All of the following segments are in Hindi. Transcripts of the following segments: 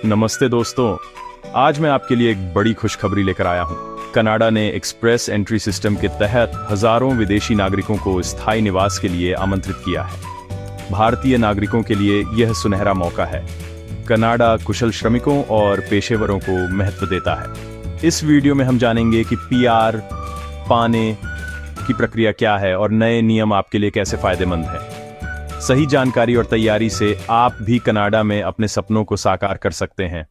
नमस्ते दोस्तों, आज मैं आपके लिए एक बड़ी खुशखबरी लेकर आया हूँ। कनाडा ने एक्सप्रेस एंट्री सिस्टम के तहत हजारों विदेशी नागरिकों को स्थायी निवास के लिए आमंत्रित किया है। भारतीय नागरिकों के लिए यह सुनहरा मौका है। कनाडा कुशल श्रमिकों और पेशेवरों को महत्व देता है। इस वीडियो में हम जानेंगे कि पीआर पाने की प्रक्रिया क्या है और नए नियम आपके लिए कैसे फायदेमंद हैं। सही जानकारी और तैयारी से आप भी कनाडा में अपने सपनों को साकार कर सकते हैं।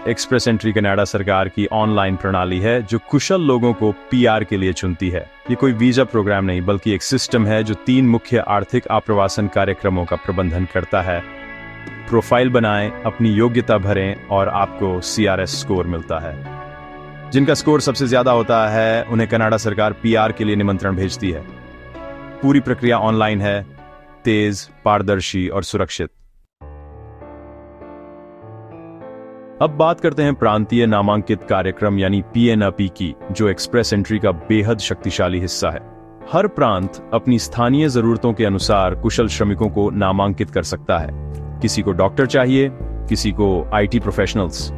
एक्सप्रेस एंट्री कनाडा सरकार की ऑनलाइन प्रणाली है जो कुशल लोगों को पीआर के लिए चुनती है। ये कोई वीजा प्रोग्राम नहीं बल्कि एक सिस्टम है जो 3 मुख्य आर्थिक आप्रवासन कार्यक्रमों का प्रबंधन करता है। प्रोफाइल बनाएं, अपनी योग्यता भरें और आपको CRS स्कोर मिलता है। जिनका स्कोर सबसे ज्यादा होता है उन्हें कनाडा सरकार पीआर के लिए निमंत्रण भेजती है। पूरी प्रक्रिया ऑनलाइन है, तेज, पारदर्शी और सुरक्षित। अब बात करते हैं प्रांतीय नामांकित कार्यक्रम यानी PNP की, जो एक्सप्रेस एंट्री का बेहद शक्तिशाली हिस्सा है। हर प्रांत अपनी स्थानीय जरूरतों के अनुसार कुशल श्रमिकों को नामांकित कर सकता है। किसी को डॉक्टर चाहिए, किसी को IT प्रोफेशनल्स।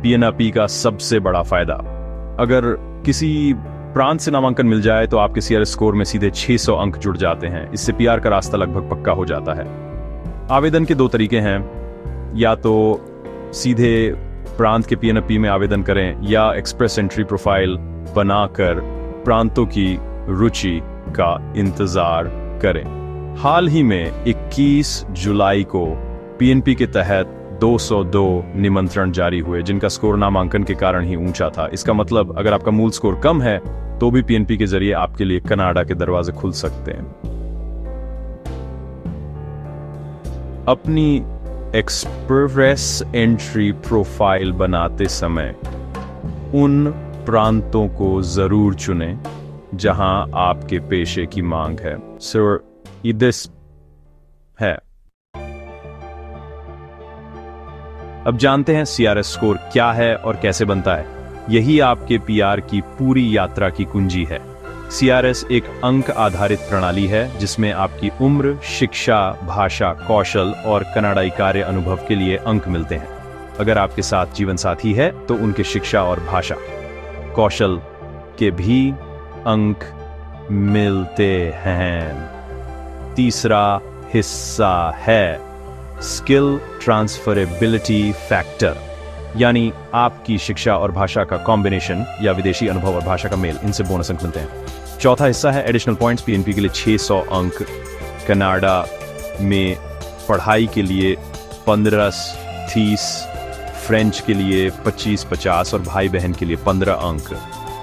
PNP का सबसे बड़ा फायदा, अगर किसी प्रांत से नामांकन मिल जाए तो आपके CRS स्कोर में सीधे 600 अंक जुड़ जाते हैं। इससे पीआर का रास्ता लगभग पक्का हो जाता है। आवेदन के 2 तरीके हैं, या तो सीधे प्रांत के PNP में आवेदन करें या एक्सप्रेस एंट्री प्रोफाइल बनाकर प्रांतों की रुचि का इंतजार करें। हाल ही में 21 जुलाई को PNP के तहत 202 निमंत्रण जारी हुए, जिनका स्कोर नामांकन के कारण ही ऊंचा था। इसका मतलब अगर आपका मूल स्कोर कम है तो भी PNP के जरिए आपके लिए कनाडा के दरवाजे खुल सकते हैं। अपनी एक्सप्रेस एंट्री प्रोफाइल बनाते समय उन प्रांतों को जरूर चुनें जहां आपके पेशे की मांग है। सर, दिस है। अब जानते हैं CRS स्कोर क्या है और कैसे बनता है। यही आपके पीआर की पूरी यात्रा की कुंजी है। CRS एक अंक आधारित प्रणाली है जिसमें आपकी उम्र, शिक्षा, भाषा, कौशल और कनाडाई कार्य अनुभव के लिए अंक मिलते हैं। अगर आपके साथ जीवन साथी है तो उनके शिक्षा और भाषा, कौशल के भी अंक मिलते हैं। तीसरा हिस्सा है स्किल ट्रांसफरेबिलिटी फैक्टर, यानी आपकी शिक्षा और भाषा का कॉम्बिनेशन या विदेशी अनुभव और भाषा का मेल, इनसे बोनस अंक मिलते हैं। चौथा हिस्सा है एडिशनल पॉइंट्स। PNP के लिए 600 अंक, कनाडा में पढ़ाई के लिए 15-30, फ्रेंच के लिए 25-50 और भाई बहन के लिए 15 अंक।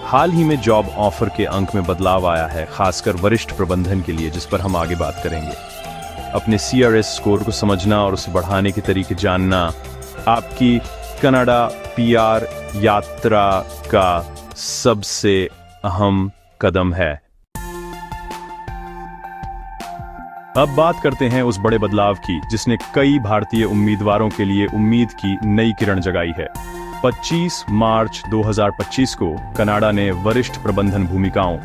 हाल ही में जॉब ऑफर के अंक में बदलाव आया है, खासकर वरिष्ठ प्रबंधन के लिए, जिस पर हम आगे बात करेंगे। अपने CRS स्कोर को समझना और उसे बढ़ाने के तरीके जानना आपकी कनाडा पीआर यात्रा का सबसे अहम कदम है। अब बात करते हैं उस बड़े बदलाव की जिसने कई भारतीय उम्मीदवारों के लिए उम्मीद की नई किरण जगाई है। 25 मार्च 2025 को कनाडा ने वरिष्ठ प्रबंधन भूमिकाओं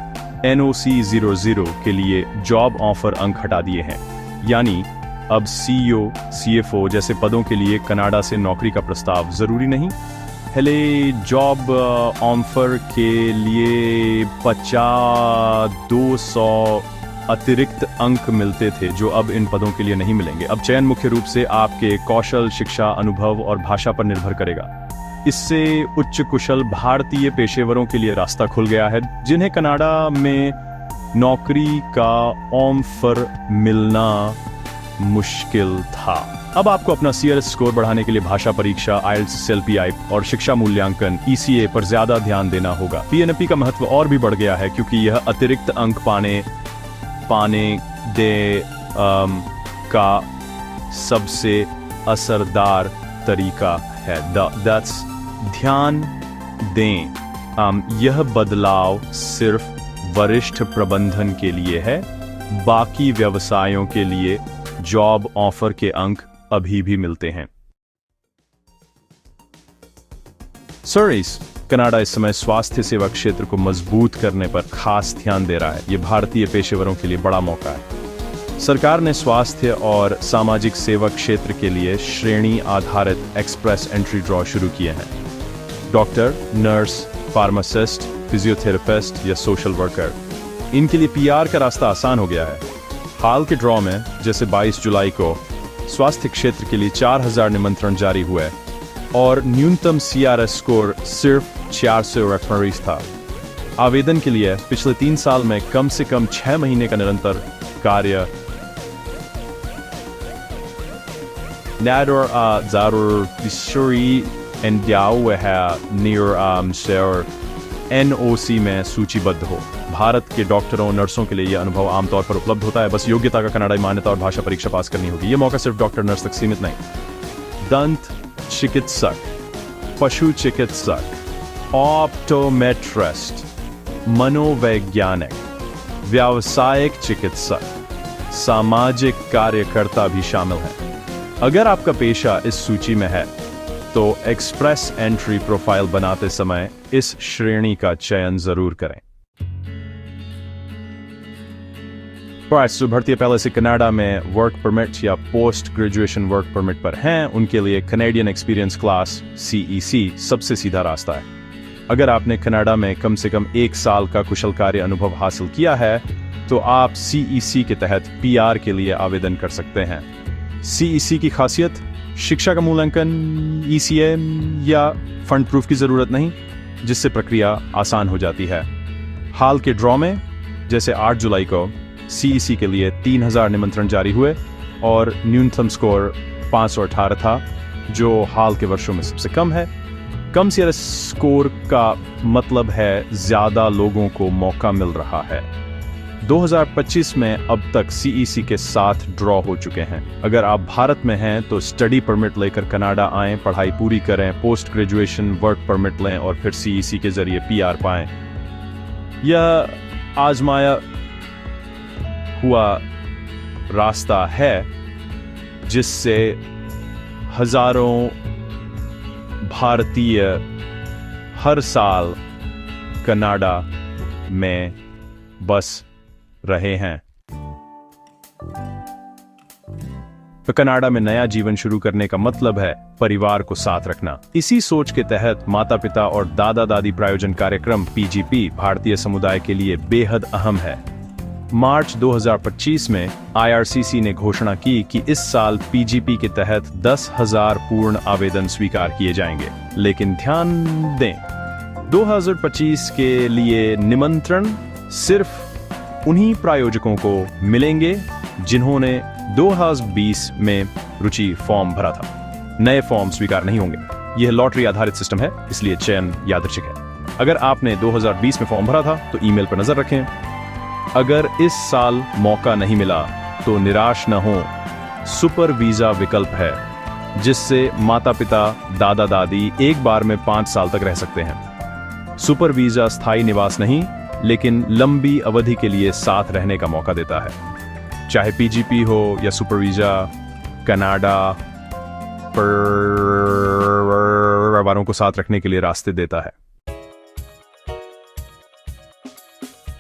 NOC 00 के लिए जॉब ऑफर अंक हटा दिए हैं। यानी अब CEO, CFO जैसे पदों के लिए कनाडा से नौकरी का प्रस्ताव जरूरी नहीं। पहले जॉब ऑफर के लिए 200 अतिरिक्त अंक मिलते थे जो अब इन पदों के लिए नहीं मिलेंगे। अब चयन मुख्य रूप से आपके कौशल, शिक्षा, अनुभव और भाषा पर निर्भर करेगा। इससे उच्च कुशल भारतीय पेशेवरों के लिए रास्ता खुल गया है जिन्हें कनाडा में नौकरी का ऑफर मिलना मुश्किल था। अब आपको अपना CRS स्कोर बढ़ाने के लिए भाषा परीक्षा, IELTS, CELPI और शिक्षा मूल्यांकन ECA पर ज्यादा ध्यान देना होगा। PNP का महत्व और भी बढ़ गया है क्योंकि यह अतिरिक्त अंक पाने का सबसे असरदार तरीका है। ध्यान दें, यह बदलाव सिर्फ वरिष्ठ प्रबंधन के लिए है। बाकी व्यवसायों के लिए जॉब ऑफर के अंक अभी भी मिलते हैं। कनाडा इस समय स्वास्थ्य सेवा क्षेत्र को मजबूत करने पर खास ध्यान दे रहा है। यह भारतीय पेशेवरों के लिए बड़ा मौका है। सरकार ने स्वास्थ्य और सामाजिक सेवा क्षेत्र के लिए श्रेणी आधारित एक्सप्रेस एंट्री ड्रॉ शुरू किए हैं। डॉक्टर, नर्स, फार्मासिस्ट, फिजियोथेरेपिस्ट या सोशल वर्कर, इनके लिए पीआर का रास्ता आसान हो गया है। हाल के ड्रॉ में, जैसे 22 जुलाई को, स्वास्थ्य क्षेत्र के लिए 4000 निमंत्रण जारी हुए और न्यूनतम सीआरएस स्कोर सिर्फ 448 था। आवेदन के लिए पिछले 3 साल में कम से कम 6 महीने का निरंतर कार्य NOC में सूचीबद्ध हो। भारत के डॉक्टरों, नर्सों के लिए यह अनुभव आमतौर पर उपलब्ध होता है, बस योग्यता का कनाडाई मान्यता और भाषा परीक्षा पास करनी होगी। यह मौका सिर्फ डॉक्टर, नर्स तक सीमित नहीं। दंत चिकित्सक, पशु चिकित्सक, ऑप्टोमेट्रिस्ट, मनोवैज्ञानिक, व्यावसायिक चिकित्सक, सामाजिक कार्यकर्ता भी शामिल हैं। अगर आपका पेशा इस सूची में है तो एक्सप्रेस एंट्री प्रोफाइल बनाते समय इस श्रेणी का चयन जरूर करें। जो भर्ती पहले से कनाडा में वर्क परमिट या पोस्ट ग्रेजुएशन वर्क परमिट पर हैं, उनके लिए कैनेडियन एक्सपीरियंस क्लास CEC सबसे सीधा रास्ता है। अगर आपने कनाडा में कम से कम 1 साल का कुशल कार्य अनुभव हासिल किया है तो आप CEC के तहत PR के लिए आवेदन कर सकते हैं। CEC की खासियत, शिक्षा का मूल्यांकन, ECA या फंड प्रूफ की जरूरत नहीं, जिससे प्रक्रिया आसान हो जाती है। हाल के ड्रॉ में, जैसे 8 जुलाई को, CEC के लिए 3000 निमंत्रण जारी हुए और न्यूनतम स्कोर 518 था, जो हाल के वर्षों में सबसे कम है। कम सीआरएस स्कोर का मतलब है ज्यादा लोगों को मौका मिल रहा है। 2025 में अब तक CEC के 7 ड्रॉ हो चुके हैं। अगर आप भारत में हैं तो स्टडी परमिट लेकर कनाडा आएं, पढ़ाई पूरी करें, पोस्ट ग्रेजुएशन वर्क परमिट लें और फिर CEC के जरिए PR पाएं। यह आजमाया हुआ रास्ता है जिससे हजारों भारतीय हर साल कनाडा में बस रहे हैं। तो कनाडा में नया जीवन शुरू करने का मतलब है परिवार को साथ रखना। इसी सोच के तहत माता पिता और दादा दादी प्रायोजन कार्यक्रम PGP भारतीय समुदाय के लिए बेहद अहम है। मार्च 2025 में IRCC ने घोषणा की कि इस साल PGP के तहत 10,000 पूर्ण आवेदन स्वीकार किए जाएंगे। लेकिन ध्यान दें, 2025 के लिए निमंत्रण सिर्फ उन्हीं प्रायोजकों को मिलेंगे जिन्होंने 2020 में रुचि फॉर्म भरा था। नए फॉर्म स्वीकार नहीं होंगे। यह लॉटरी आधारित सिस्टम है, इसलिए चयन यादृच्छिक है। अगर आपने 2020 में फॉर्म भरा था तो ईमेल पर नजर रखें। अगर इस साल मौका नहीं मिला तो निराश न हो। सुपर वीजा विकल्प है, जिससे माता पिता, दादा दादी एक बार में 5 साल तक रह सकते हैं। सुपर वीजा स्थायी निवास नहीं, लेकिन लंबी अवधि के लिए साथ रहने का मौका देता है। चाहे PGP हो या सुपर वीजा, कनाडा परिवारों को साथ रखने के लिए रास्ते देता है।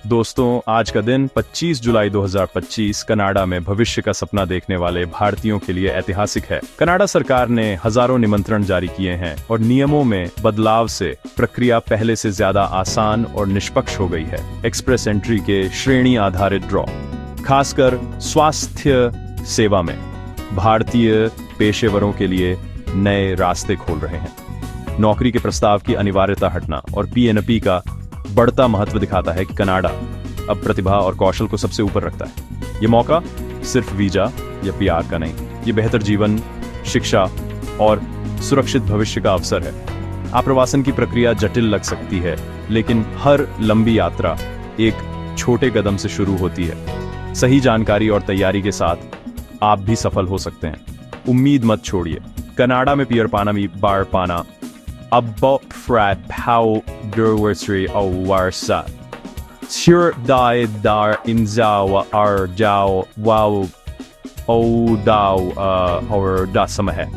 दोस्तों, आज का दिन 25 जुलाई 2025 कनाडा में भविष्य का सपना देखने वाले भारतीयों के लिए ऐतिहासिक है। कनाडा सरकार ने हजारों निमंत्रण जारी किए हैं और नियमों में बदलाव से प्रक्रिया पहले से ज्यादा आसान और निष्पक्ष हो गई है। एक्सप्रेस एंट्री के श्रेणी आधारित ड्रॉ खासकर स्वास्थ्य सेवा में भारतीय पेशेवरों के लिए नए रास्ते खोल रहे हैं। नौकरी के प्रस्ताव की अनिवार्यता हटना और PNP का बढ़ता महत्व दिखाता है कि कनाडा अब प्रतिभा और कौशल को सबसे ऊपर रखता है। ये मौका सिर्फ वीजा या PR का नहीं, ये बेहतर जीवन, शिक्षा और सुरक्षित भविष्य का अवसर है। आप्रवासन की प्रक्रिया जटिल लग सकती है, लेकिन हर लंबी यात्रा एक छोटे कदम से शुरू होती है। सही जानकारी और तैयारी के साथ आप भी सफल हो सकते हैं। उम्मीद मत छोड़िए। कनाडा में PR पाना भी बार पाना about frat how durwasri awarsa sure die dar in zawa ar jao wow o dao और da समय है।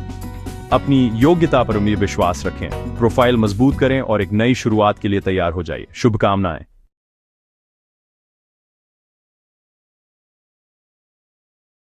अपनी योग्यता पर उम्मीद विश्वास रखें, प्रोफाइल मजबूत करें और एक नई शुरुआत के लिए तैयार हो जाइए। शुभकामनाएं।